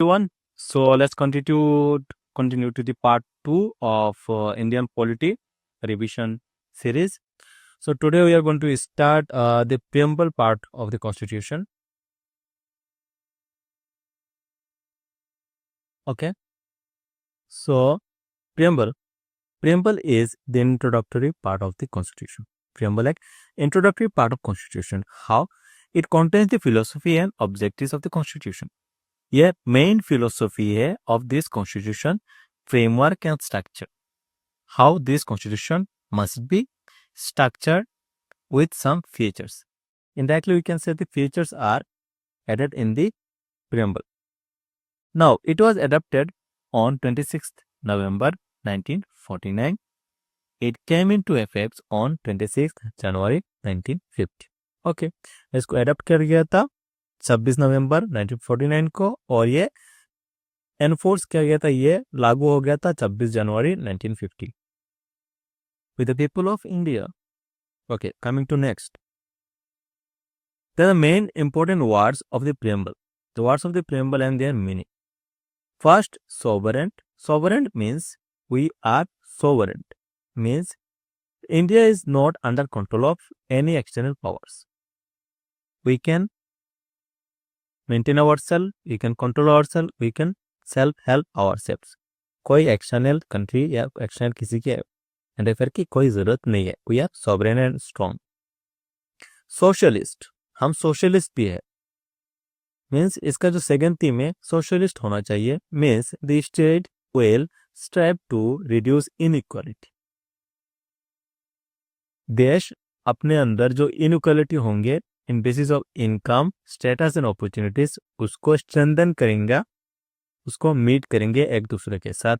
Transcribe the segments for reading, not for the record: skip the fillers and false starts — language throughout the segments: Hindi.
Everyone. So let's continue to the part 2 of Indian polity revision series. So today we are going to start the preamble part of the Constitution. Okay. So preamble is the introductory part of the Constitution. Preamble like introductory part of Constitution. How it contains the philosophy and objectives of the Constitution. यह मेन फिलोसफी है of this constitution, framework and structure. How this constitution must be structured with some features. Indirectly, we can say the features are added in the preamble. Now, it was adopted on 26th November 1949. It came into effect on 26th January 1950. Okay, इसको अडॉप्ट कर गया था 26 नवंबर 1949 को और ये एनफोर्स किया गया था, ये लागू हो गया था 26 जनवरी 1950 with the people of India. Okay, coming to next. There are the main important words of the preamble. The words of the preamble and their meaning. First, sovereign. Sovereign means we are sovereign. Means India is not under control of any external powers. We can maintain ourselves, we can control ourselves, we can self-help ourselves. कोई एक्सटर्नल कंट्री या एक्सटर्नल किसी के इंटरफेयर की कोई जरूरत नहीं है. We are sovereign and strong. Socialist, हम सोशलिस्ट भी है. मीन्स इसका जो सेकंड थीम है सोशलिस्ट होना चाहिए. Means the state will strive to reduce inequality. देश अपने अंदर जो इनइक्वालिटी होंगे in basis of income, status and opportunities, उसको स्ट्रेंथन करेंगे, उसको मीट करेंगे एक दूसरे के साथ.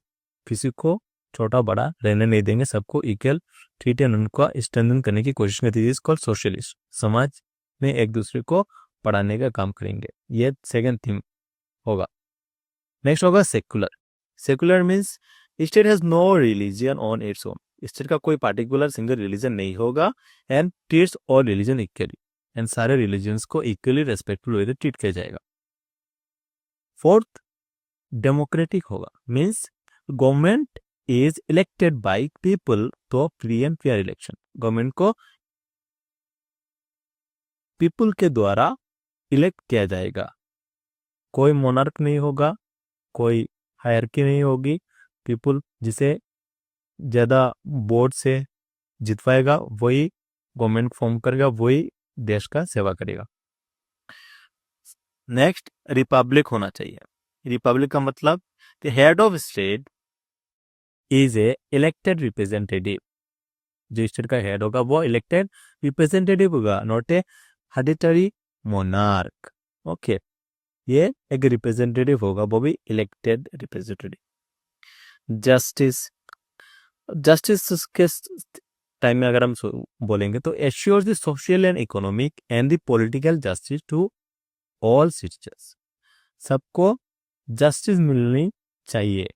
किसी को छोटा बड़ा रहने नहीं देंगे, सबको इक्वल ट्रीट एंड उनको स्ट्रेंथन करने की कोशिश करती है. Called socialist. समाज में एक दूसरे को पढ़ाने का काम करेंगे. ये सेकंड थीम होगा. नेक्स्ट होगा secular. Secular means state has no religion on its own. State का कोई पार्टिकुलर सिंगल रिलीजन नहीं होगा and treats all religion equally. And सारे रिलीजन्स को इक्वली रेस्पेक्टफुल वे से ट्रीट किया जाएगा. फोर्थ, डेमोक्रेटिक होगा. Means government is elected by people to free and fair election. Government को पीपल के द्वारा इलेक्ट किया जाएगा. कोई मोनार्क नहीं होगा, कोई हायरकी नहीं होगी. पीपल जिसे ज्यादा वोट से जितवाएगा वही गवर्नमेंट फॉर्म करेगा, वही देश का सेवा करेगा. नेक्स्ट, रिपब्लिक होना चाहिए. रिपब्लिक का मतलब the head of state is a elected representative. जो स्टेट का हेड होगा वो इलेक्टेड रिप्रेजेंटेटिव होगा, not a hereditary monarch. Okay, ये एक रिप्रेजेंटेटिव होगा, वो भी इलेक्टेड रिप्रेजेंटेटिव. जस्टिस. जस्टिस के टाइम में अगर हम बोलेंगे तो assure the social and economic and the political justice to all citizens. सबको जस्टिस मिलनी चाहिए.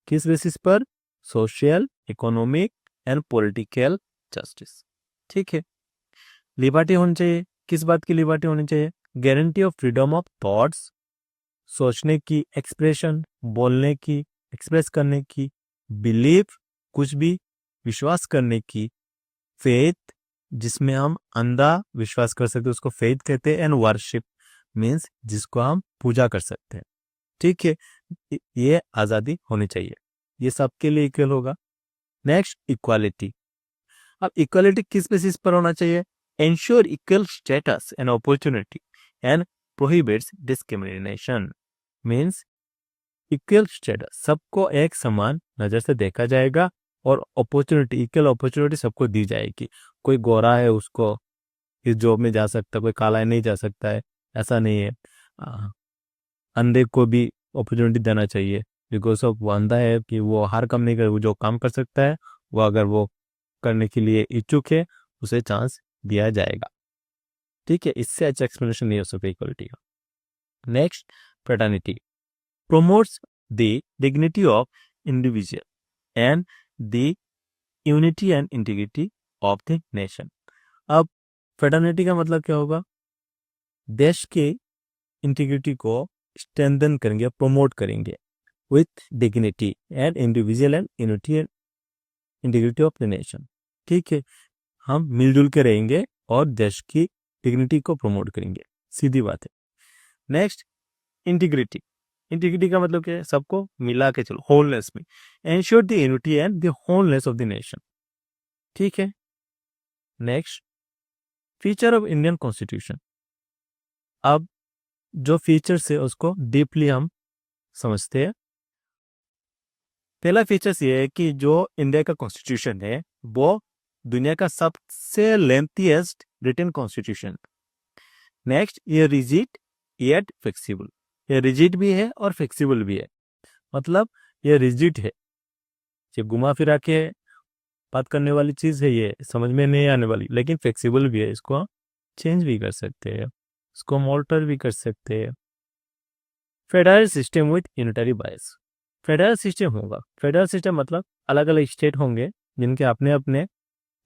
किस बेसिस पर? Social, economic and political justice. ठीक है. लिबर्टी होनी चाहिए. किस बात की लिबर्टी होनी चाहिए? Guarantee of freedom of thoughts, सोचने की, एक्सप्रेशन, बोलने की, एक्सप्रेस करने की, बिलीव, कुछ भी विश्वास करने की, फेथ, जिसमें हम अंधा विश्वास कर सकते हैं उसको फेथ कहते हैं, एंड वर्शिप मीन्स जिसको हम पूजा कर सकते हैं. ठीक है. ये आज़ादी होनी चाहिए. ये सबके लिए इक्वल होगा. Next, equality. अब इक्वालिटी किस बेसिस पर होना चाहिए? Ensure equal status and opportunity and prohibits discrimination. Means equal status, सबको एक समान नजर से देखा जाएगा और अपॉर्चुनिटी, इक्वल अपॉर्चुनिटी सबको दी जाएगी. कोई गोरा है उसको इस जॉब में जा सकता है, कोई काला है नहीं जा सकता है, ऐसा नहीं है. अंधे को भी अपॉर्चुनिटी देना चाहिए बिकॉज ऑफ वो अंधा है कि वो हर काम नहीं कर, वो जो काम कर सकता है वो अगर वो करने के लिए इच्छुक है उसे चांस दिया जाएगा. ठीक है. इससे अच्छा एक्सप्लेनेशन नहीं हो सकता इक्वलिटी का. Next, fraternity. promotes the dignity of individual and the unity and integrity of the nation. अब फ्रेटर्निटी का मतलब क्या होगा? देश के इंटीग्रिटी को स्ट्रेंथन करेंगे, प्रमोट करेंगे with dignity and individual and unity and integrity of the nation. ठीक है, हम मिलजुल के रहेंगे और देश की डिग्निटी को प्रमोट करेंगे, सीधी बात है। Next, integrity. इंटीग्रिटी का मतलब क्या है? सबको मिला के चलो, होलनेस में। Ensure the unity and the wholeness of the nation. ठीक है। Next, feature of Indian constitution. अब जो फीचर्स है उसको डीपली हम समझते हैं। पहला फीचर्स ये है कि जो इंडिया का कॉन्स्टिट्यूशन है वो दुनिया का सबसे लेंथीएस्ट रिटन कॉन्स्टिट्यूशन। नेक्स्ट, ये रिजिड येट फ्लेक्सिबल। ये रिजिड भी है और फ्लेक्सिबल भी है। मतलब ये रिजिड है, ये घुमा फिरा के बात करने वाली चीज है, ये समझ में नहीं आने वाली, लेकिन फ्लेक्सिबल भी है। इसको चेंज भी कर सकते हैं, इसको ऑल्टर भी कर सकते हैं। Federal system with unitary bias. Federal system होगा, फेडरल सिस्टम मतलब अलग अलग स्टेट होंगे जिनके अपने अपने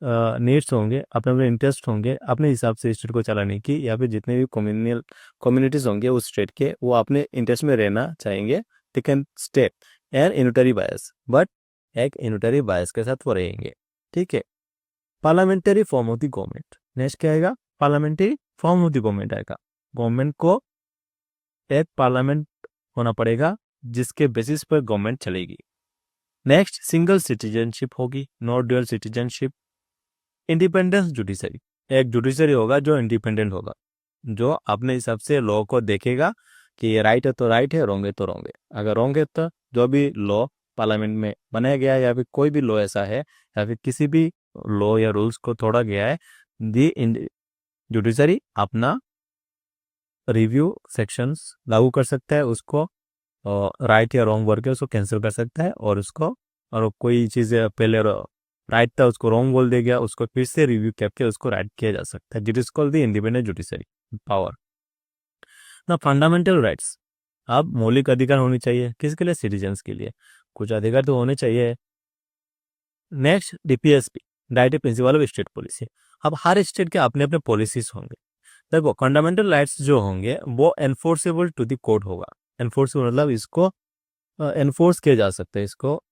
नीड्स होंगे, अपने अपने इंटरेस्ट होंगे, अपने हिसाब से स्टेट को चलाने की, या फिर जितने भी कम्युनल कम्युनिटीज होंगे उस स्टेट के, वो अपने इंटरेस्ट में रहना चाहेंगे। They can stay and unitary bias, but एक यूनिटरी बायस के साथ वो रहेंगे। ठीक है। Parliamentary form of the government. Next क्या आएगा? Parliamentary form of the government आएगा। गवर्नमेंट को एक पार्लियामेंट होना पड़ेगा जिसके बेसिस पर गवर्नमेंट चलेगी। नेक्स्ट, सिंगल सिटीजनशिप होगी, not dual citizenship. Independence judiciary. एक जुडिशरी होगा जो इंडिपेंडेंट होगा, जो अपने हिसाब से लॉ को देखेगा कि ये राइट है तो राइट है, रॉन्ग है तो रॉन्ग है। अगर रॉन्ग है तो जो भी लॉ पार्लियामेंट में बनाया गया है, या फिर कोई भी लॉ ऐसा है, या फिर किसी भी लॉ या रूल्स को तोड़ा गया है, दी जुडिशरी अपना रिव्यू सेक्शंस लागू कर सकता है, उसको राइट या रॉन्ग वर्क है उसको कैंसिल कर सकता है, और उसको, और कोई चीज़ पहले राइट था उसको रॉन्ग बोल दे गया, उसको फिर से रिव्यू करके उसको राइट किया जा सकता है। That is called the independent judiciary power. ना फंडामेंटल राइट्स। अब मौलिक अधिकार होनी चाहिए, किसके लिए? सिटीजन्स के लिए। कुछ अधिकार तो होने चाहिए। Next, DPSP, directive principle of state policy. अब हर स्टेट के अपने अपने पॉलिसीज होंगे। देखो, फंडामेंटल राइट्स जो होंगे वो एनफोर्सेबल टू द कोर्ट होगा। एनफोर्सेबल मतलब इसको एनफोर्स किया जा सकता है, इसको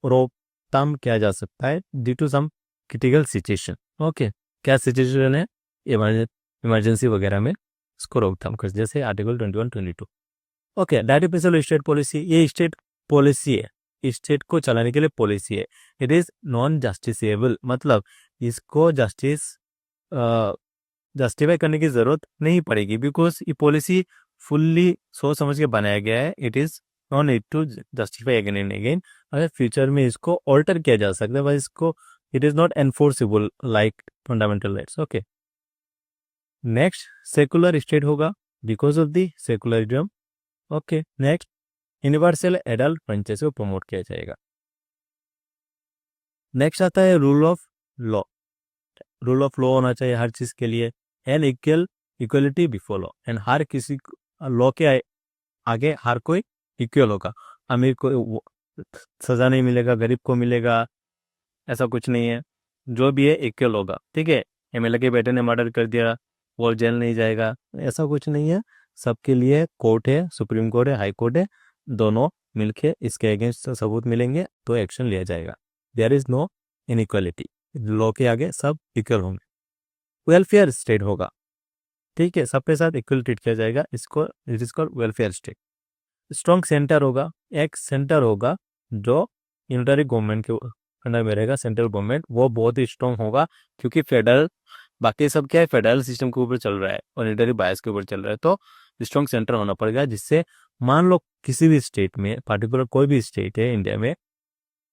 रोकथाम किया जा सकता है due to some critical situation. Okay, क्या सिचुएशन है? इमरजेंसी वगैरह में इसको रोकथाम कर, जैसे article 21, 22। Okay, directive principle state policy, ये स्टेट पॉलिसी है, स्टेट को चलाने के लिए पॉलिसी है। इट इज नॉन जस्टिसेबल, मतलब इसको जस्टिफाई करने की जरूरत नहीं पड़ेगी, बिकॉज ये पॉलिसी फुल्ली सोच समझ के बनाया गया है। It is not need to justify again and again. अगर फ्यूचर में इसको ऑल्टर किया जा सकता है, बस इसको, it is not enforceable like fundamental rights. Okay. Next, secular state होगा because of the secularism. Okay. Next, universal adult franchise को प्रमोट किया जाएगा। नेक्स्ट आता है rule of law. Rule of law होना चाहिए हर चीज के लिए, and equality before law, and हर किसी लॉ के आगे हर कोई इक्वल होगा। अमीर को सजा नहीं मिलेगा, गरीब को मिलेगा, ऐसा कुछ नहीं है। जो भी है इक्वल होगा। ठीक है। एमएलए के बेटे ने मर्डर कर दिया, वो जेल नहीं जाएगा, ऐसा कुछ नहीं है। सबके लिए कोर्ट है, सुप्रीम कोर्ट है, हाई कोर्ट है, दोनों मिलके इसके अगेंस्ट सबूत मिलेंगे तो एक्शन लिया जाएगा। There is no inequality, law के आगे सब इक्वल होंगे। वेलफेयर स्टेट होगा। ठीक है, सबके साथ इक्वल ट्रीट किया जाएगा, इसको it is called welfare state. Strong centre होगा, एक सेंटर होगा जो यूनिटरी गवर्नमेंट के अंडर में रहेगा। सेंट्रल गवर्नमेंट वो बहुत ही स्ट्रॉन्ग होगा, क्योंकि फेडरल, बाकी सब क्या है, फेडरल सिस्टम के ऊपर चल रहा है और यूनिटरी बायस के ऊपर चल रहा है। तो स्ट्रॉन्ग सेंटर होना पड़ेगा, जिससे मान लो किसी भी स्टेट में, पर्टिकुलर कोई भी स्टेट है इंडिया में,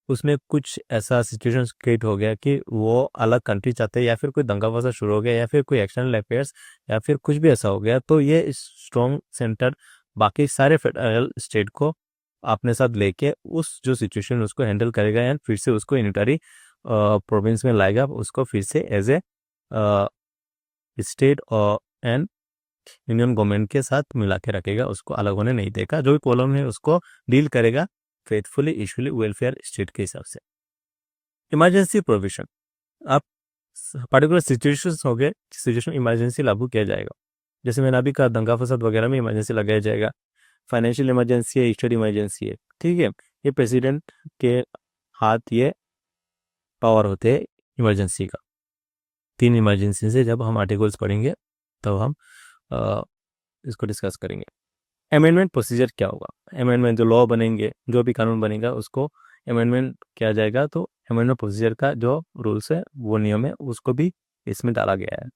उसमें कुछ ऐसा सिचुएशन क्रिएट हो गया कि वो अलग कंट्री चाहते हैं, या फिर कोई दंगा फसाद शुरू हो गया, या फिर कोई एक्सटर्नल अफेयर्स, या फिर कुछ भी ऐसा हो गया, तो ये स्ट्रॉन्ग सेंटर बाकी सारे फेडरल स्टेट को अपने साथ लेके उस जो सिचुएशन उसको हैंडल करेगा, एंड फिर से उसको यूनिटरी प्रोविंस में लाएगा, उसको फिर से as a state and union government के साथ मिला के रखेगा, उसको अलग होने नहीं देगा। जो भी प्रॉब्लम है उसको डील करेगा फेथफुली, इशुअली, वेलफेयर स्टेट के हिसाब से। इमरजेंसी प्रोविजन, आप पर्टिकुलर सिचुएशंस हो गए, सिचुएशन इमरजेंसी लागू किया जाएगा। जैसे मैंने अभी कहा, दंगा फसाद वगैरह में इमरजेंसी लगाया जाएगा। फाइनेंशियल इमरजेंसी है, स्टेट इमरजेंसी है, ठीक है। ये प्रेसिडेंट के हाथ ये पावर होते हैं इमरजेंसी का। 3 इमरजेंसी से जब हम आर्टिकल्स पढ़ेंगे तब हम इसको डिस्कस करेंगे। अमेंडमेंट प्रोसीजर क्या होगा? अमेंडमेंट जो लॉ बनेंगे, जो भी कानून बनेगा उसको अमेंडमेंट किया जाएगा, तो अमेंडमेंट प्रोसीजर का जो रूल्स है वो नियम है उसको भी इसमें डाला गया है।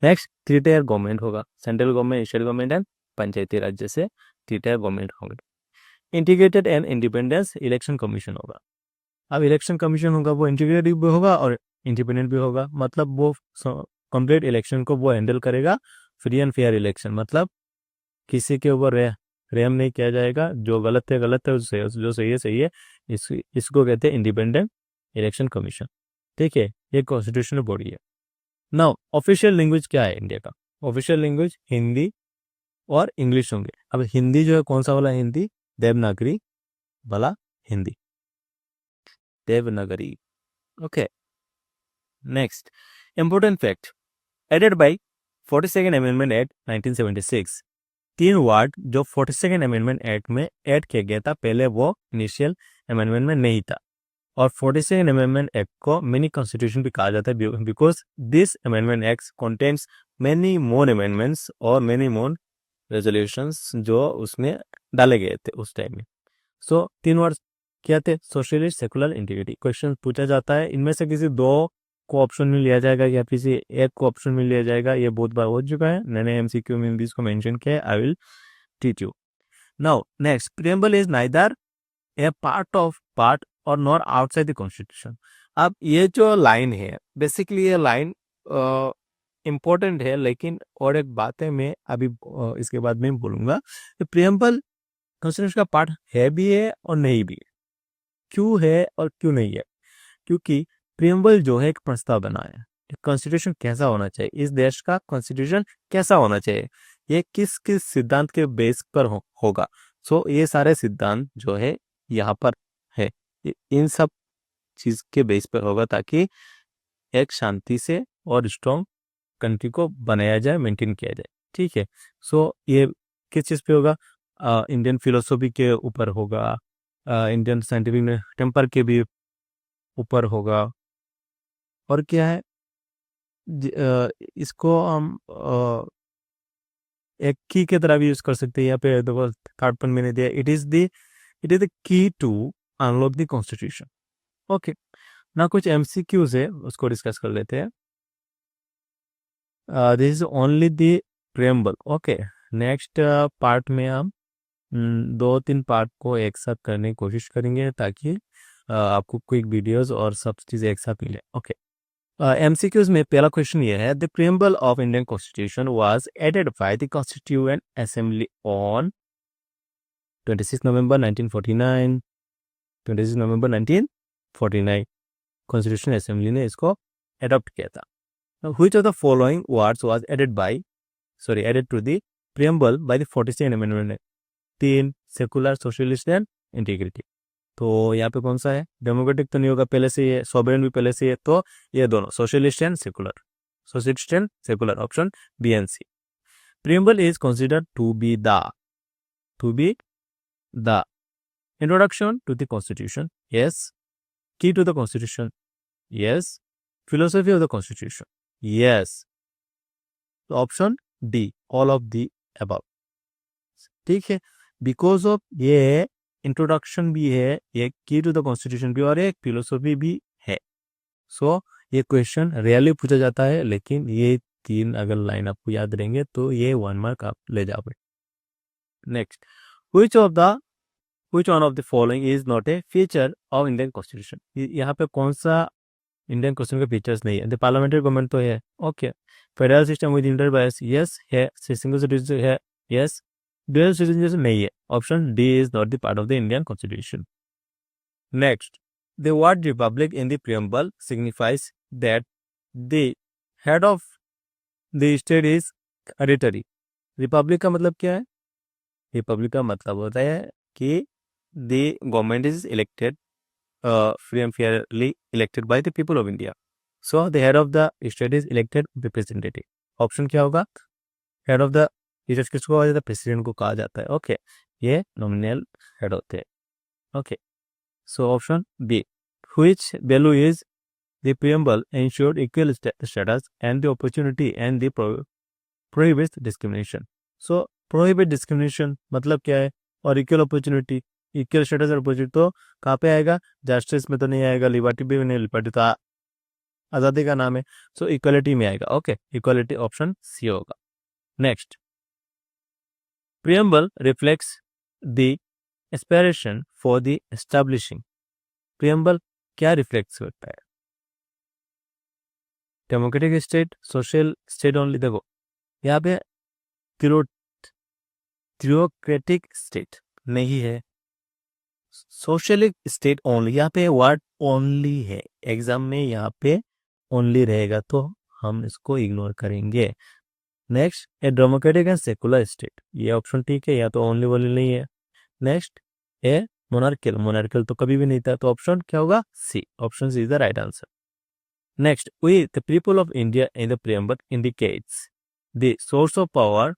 नेक्स्ट 3 टायर गवर्नमेंट होगा, central government, state government and Panchayati Raj जैसे 3 टायर गवर्नमेंट होंगे। Integrated and independence election commission होगा। अब इलेक्शन कमीशन होगा वो इंटीग्रेटेड भी होगा और इंडिपेंडेंट भी होगा, मतलब वो कंप्लीट इलेक्शन को वो हैंडल करेगा। फ्री एंड फेयर इलेक्शन, मतलब किसी के ऊपर रेम नहीं किया जाएगा, जो गलत है गलत है, जो सही है सही है। इसको कहते हैं इंडिपेंडेंट इलेक्शन कमीशन, ठीक है। ये कॉन्स्टिट्यूशनल बॉडी है। नाउ ऑफिशियल लैंग्वेज क्या है इंडिया का? ऑफिशियल लैंग्वेज हिंदी और इंग्लिश होंगे। अब हिंदी जो है कौन सा वाला हिंदी? देवनागरी वाला Hindi, Devanagari, okay. Next important fact, added by 42nd amendment act 1976। 3 word जो 42nd अमेंडमेंट एक्ट में ऐड किया गया था, पहले वो इनिशियल अमेंडमेंट में नहीं था। और 42nd अमेंडमेंट एक्ट को मिनी कॉन्स्टिट्यूशन भी कहा जाता है because this amendment act contains many more amendments और मेनी मोर रेजोल्यूशंस जो उसमें डाले गए थे उस टाइम में। सो 3 वर्ड क्या थे? Socialist, secular, integrity. क्वेश्चन पूछा जाता है, इनमें से किसी 2 को ऑप्शन में लिया जाएगा या किसी एक को ऑप्शन में लिया जाएगा, ये बहुत बार हो चुका है, मैंने एमसीक्यू में भी इसको मेंशन किया है। I will teach you now. Next, preamble is neither A part और नॉट आउटसाइड द कॉन्स्टिट्यूशन। अब ये जो लाइन है बेसिकली ये लाइन इंपॉर्टेंट है, लेकिन और एक बात है मैं अभी इसके बाद में बोलूंगा कि प्रीएम्बल कॉन्स्टिट्यूशन का पार्ट है भी है और नहीं भी है। क्यों है और क्यों नहीं है? क्योंकि प्रीएम्बल जो है एक प्रस्ताव बना है, कॉन्स्टिट्यूशन कैसा होना चाहिए, इस देश का कॉन्स्टिट्यूशन कैसा होना चाहिए, ये किस किस सिद्धांत के बेस पर होगा। सो ये सारे सिद्धांत जो है यहाँ पर है, इन सब चीज के बेस पर होगा ताकि एक शांति से और स्ट्रॉन्ग कंट्री को बनाया जाए, मेंटेन किया जाए, ठीक है। सो ये किस चीज पे होगा? इंडियन फिलोसॉफी के ऊपर होगा, इंडियन साइंटिफिक टेम्पर के भी ऊपर होगा। और क्या है इसको हम एक की के तरह भी यूज कर सकते हैं। यहाँ पे देखो थर्ड पॉइंट मैंने दिया, it is the key to unlock the constitution, okay ना। कुछ एमसीक्यूज है उसको डिस्कस कर लेते हैं। This is only the preamble, okay. Next part में हम 2-3 पार्ट को एक साथ करने की कोशिश करेंगे ताकि आपको क्विक वीडियोस और सब चीज़ें एक साथ मिले, ओके। एमसीक्यूज में पहला क्वेश्चन ये है, the preamble of Indian constitution was added by the constituent assembly on 26 November 1949। 26 November 1949 constitution assembly ने इसको एडॉप्ट किया था। Which of the following words was added to the preamble by the 42nd amendment? 3 secular, socialist and integrity. तो यहाँ पे कौन सा है? डेमोक्रेटिक तो नहीं होगा, पहले से ये सॉवरेन भी पहले से है, तो ये दोनों socialist and secular, option B and C. Preamble is considered to be the introduction to the constitution, yes. Key to the constitution, yes. Philosophy of the constitution, yes. Option D, all of the above, ठीक है। बिकॉज ऑफ ये इंट्रोडक्शन भी है, एक की टू द कॉन्स्टिट्यूशन भी और एक फिलोसॉफी भी है। सो ये क्वेश्चन रेयरली पूछा जाता है, लेकिन ये 3 अगर लाइन आपको याद रहेंगे तो ये 1 मार्क आप ले जाओगे। Next, which one of the following is not a feature of Indian Constitution? यहाँ पे कौन सा इंडियन कॉन्स्टिट्यूशन के फीचर्स नहीं है? द पार्लियामेंट्री गवर्नमेंट तो है, okay. Federal system with inter bias, yes है। सिंगल सिटीजन है, यस। ड्यूअल सिटीजनशिप नहीं है, option D is not the part of the Indian constitution. Next, the word Republic in the preamble signifies that the head of the state is hereditary. Republic का मतलब क्या है? रिपब्लिक का मतलब होता है कि the government is elected free and fairly elected by the people of India. So the head of the state is elected representative. Option क्या होगा? हेड ऑफ द स्टेट किसको कहा जाता है? प्रेसिडेंट को कहा जाता है, ओके। ये नॉमिनल हेड होते हैं. Okay, so option b, which value is the preamble ensured equal status and the opportunity and the prohibits discrimination. So prohibit discrimination मतलब क्या है, और इक्वल अपॉर्चुनिटी, इक्वल स्टेटस और अपॉर्चुनिटी तो कहाँ पे आएगा, जस्टिस में तो नहीं आएगा, लिबर्टी भी नहीं, लिबर्टी तो आज़ादी का नाम है. सो इक्वलिटी में आएगा. ओके, इक्वलिटी ऑप्शन सी होगा. Next, preamble reflects the aspiration for the establishing. Preamble क्या रिफ्लेक्ट करता है, democratic state, social state only. देखो यहाँ पे थियोक्रेटिक स्टेट नहीं है, सोशलिक स्टेट ओनली. यहाँ पे वर्ड ओनली है, एग्जाम में यहाँ पे ओनली रहेगा तो हम इसको इग्नोर करेंगे. Next, a democratic and secular state, ये ऑप्शन ठीक है, या तो ओनली वाली नहीं है. नेक्स्ट, ए मोनार्कियल, मोनार्कियल तो कभी भी नहीं था, तो ऑप्शन क्या होगा, C. Option C is the right answer. Next, we the people of India in the preamble indicates the source of power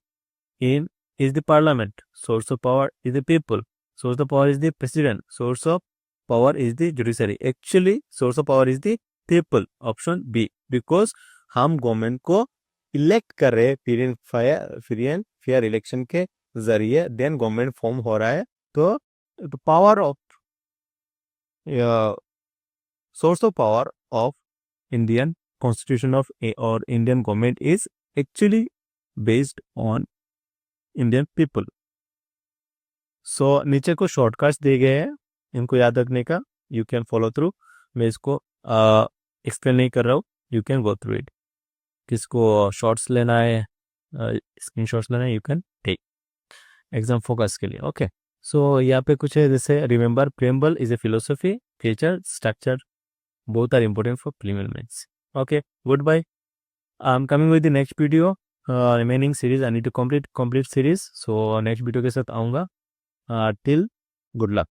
in is the parliament, source of power is the people, source of power is the president, source of power is the judiciary. Actually source of power is the people. Option B, because हम गवर्नमेंट को इलेक्ट कर रहे हैं फ्री एंड फेयर इलेक्शन के जरिए, देन गवर्नमेंट फॉर्म हो रहा है. तो power of source of power of Indian constitution of और Indian government is actually based on Indian people. So नीचे को शॉर्टकट्स दिए गए हैं, इनको याद रखने का, यू कैन फॉलो थ्रू. मैं इसको एक्सप्लेन नहीं कर रहा हूँ, you can go through it. किसको शॉर्ट्स लेना है, स्क्रीन शॉट्स लेना है, you can take exam focus के लिए. ओके, सो यहाँ पे कुछ है, जैसे remember preamble is a philosophy, feature, structure, both are important for preliminary maths. Okay, goodbye. I'm coming with the next video. Remaining series I need to complete series. So next video के साथ आऊँगा. Till good luck.